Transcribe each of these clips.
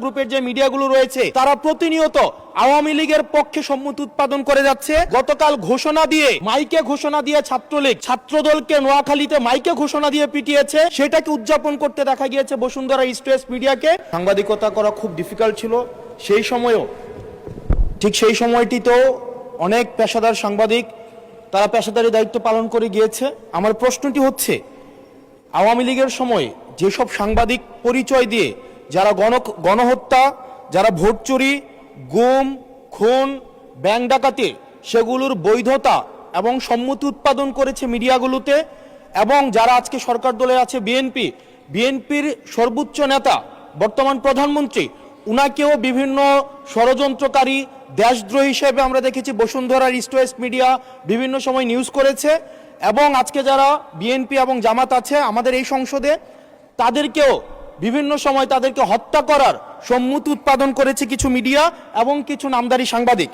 গ্রুপের যে মিডিয়াগুলো রয়েছে তারা প্রতিনিয়ত আওয়ামী লীগের পক্ষে সম্মতি উৎপাদন করে যাচ্ছে। গতকাল ঘোষণা দিয়ে মাইকে ঘোষণা দিয়ে ছাত্রলীগ ছাত্রদলকে নোয়াখালীতে মাইকে ঘোষণা দিয়ে পিটিয়েছে, সেটাকে উদযাপন করতে দেখা গিয়েছে বসুন্ধরা ইস্ট ওয়েস্ট মিডিয়াকে। সাংবাদিকতা করা খুব ডিফিকাল্ট ছিল সেই সময়ও, ঠিক সেই সময়টিতেও অনেক পেশাদার সাংবাদিক তারা পেশাদারি দায়িত্ব পালন করে গিয়েছে। আমার প্রশ্নটি হচ্ছে, আওয়ামী লীগের সময় যেসব সাংবাদিক পরিচয় দিয়ে যারা গণহত্যা, যারা ভোট চুরি, গুম, খুন, ব্যাংক ডাকাতি, সেগুলোর বৈধতা এবং সম্মতি উৎপাদন করেছে মিডিয়াগুলোতে, এবং যারা আজকে সরকার দলে আছে বিএনপির সর্বোচ্চ নেতা বর্তমান প্রধানমন্ত্রী, উনাকেও বিভিন্ন ষড়যন্ত্রকারী দেশদ্রোহী হিসেবে আমরা দেখেছি বসুন্ধরার ইস্ট ওয়েস্ট মিডিয়া বিভিন্ন সময় নিউজ করেছে। এবং আজকে যারা বিএনপি এবং জামাত আছে আমাদের এই সংসদে, তাদেরকেও বিভিন্ন সময় তাদেরকে হত্যা করার সম্মতি উৎপাদন করেছে কিছু মিডিয়া এবং কিছু নামদারি সাংবাদিক।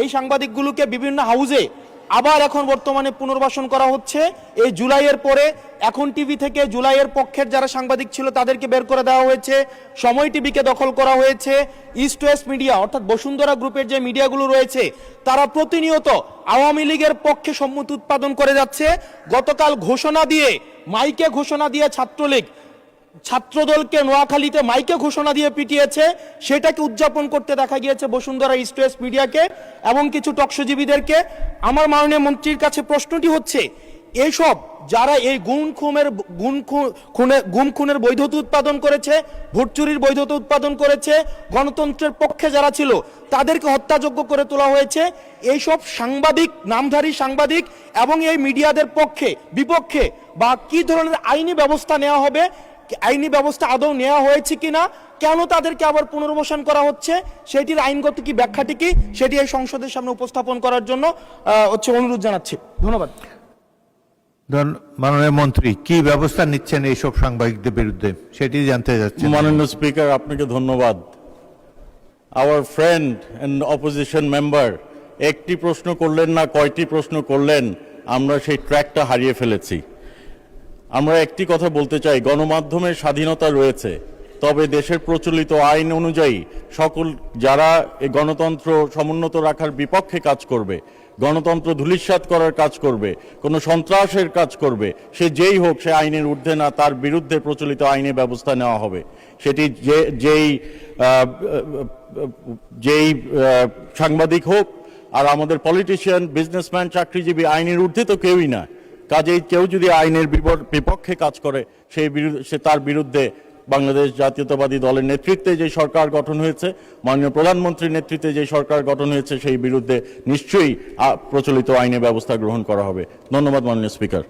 এই সাংবাদিকগুলোকে বিভিন্ন হাউজে আবার এখন বর্তমানে পুনর্বাসন করা হচ্ছে। এই জুলাইয়ের পরে এখন টিভি থেকে জুলাইয়ের পক্ষের যারা সাংবাদিক ছিল তাদেরকে বের করে দেওয়া হয়েছে, সময় টিভিকে দখল করা হয়েছে। ইস্ট ওয়েস্ট মিডিয়া অর্থাৎ বসুন্ধরা গ্রুপের যে মিডিয়াগুলো রয়েছে তারা প্রতিনিয়ত আওয়ামী লীগের পক্ষে সম্মতি উৎপাদন করে যাচ্ছে। গতকাল ঘোষণা দিয়ে মাইকে ঘোষণা দিয়ে ছাত্রলীগ ছাত্রদলকে নোয়াখালীতে মাইকে ঘোষণা দিয়ে পিটিয়েছে, সেটাকে উদযাপন করতে দেখা গিয়েছে বসুন্ধরা ইস্ট ওয়েস্ট মিডিয়াকে এবং কিছু টকশোজীবীদেরকে। আমার মাননীয় মন্ত্রীর কাছে প্রশ্নটি হচ্ছে, এইসব যারা এই গুম খুনের বৈধতা উৎপাদন করেছে, ভোট চুরির বৈধতা উৎপাদন করেছে, গণতন্ত্রের পক্ষে যারা ছিল তাদেরকে হত্যাযোগ্য করে তোলা হয়েছে, এইসব সাংবাদিক, নামধারী সাংবাদিক এবং এই মিডিয়াদের পক্ষে বিপক্ষে বা কি ধরনের আইনি ব্যবস্থা নেওয়া হবে, আইনি ব্যবস্থা আদৌ নেওয়া হয়েছে কিনা, কেন তাদেরকে আবার পুনর্বাসন করা হচ্ছে, সেটির আইনগত কি ব্যাখ্যাটি কি, সেটি এই সংসদের সামনে উপস্থাপন করার জন্য অনুরোধ জানাচ্ছি। ধন্যবাদ। মাননীয় মন্ত্রী, কি ব্যবস্থা নিচ্ছেন এইসব সাংবাদিকদের বিরুদ্ধে সেটি জানতে যাচ্ছি। মাননীয় স্পিকার, আপনাকে ধন্যবাদ। Our friend and opposition member একটি প্রশ্ন করলেন না, কয়টি প্রশ্ন করলেন, আমরা সেই ট্র্যাকটা হারিয়ে ফেলেছি। আমরা একটি কথা বলতে চাই, গণমাধ্যমের স্বাধীনতা রয়েছে, তবে দেশের প্রচলিত আইন অনুযায়ী সকল যারা এই গণতন্ত্র সমুন্নত রাখার বিপক্ষে কাজ করবে, গণতন্ত্র ধূলিসাৎ করার কাজ করবে, কোনো সন্ত্রাসের কাজ করবে, সে যেই হোক, সে আইনের ঊর্ধ্বে না, তার বিরুদ্ধে প্রচলিত আইনে ব্যবস্থা নেওয়া হবে। সেটি যেই সাংবাদিক হোক, আর আমাদের পলিটিশিয়ান, বিজনেসম্যান, চাকরিজীবী আইনের ঊর্ধ্বে তো কেউই না। কাজেই কেউ যদি আইনের বিপক্ষে কাজ করে তার বিরুদ্ধে বাংলাদেশ জাতীয়তাবাদী দলের নেতৃত্বে যে সরকার গঠন হয়েছে, মাননীয় প্রধানমন্ত্রীর নেতৃত্বে যে সরকার গঠন হয়েছে, সেই বিরুদ্ধে নিশ্চয়ই প্রচলিত আইনে ব্যবস্থা গ্রহণ করা হবে। ধন্যবাদ মাননীয় স্পিকার।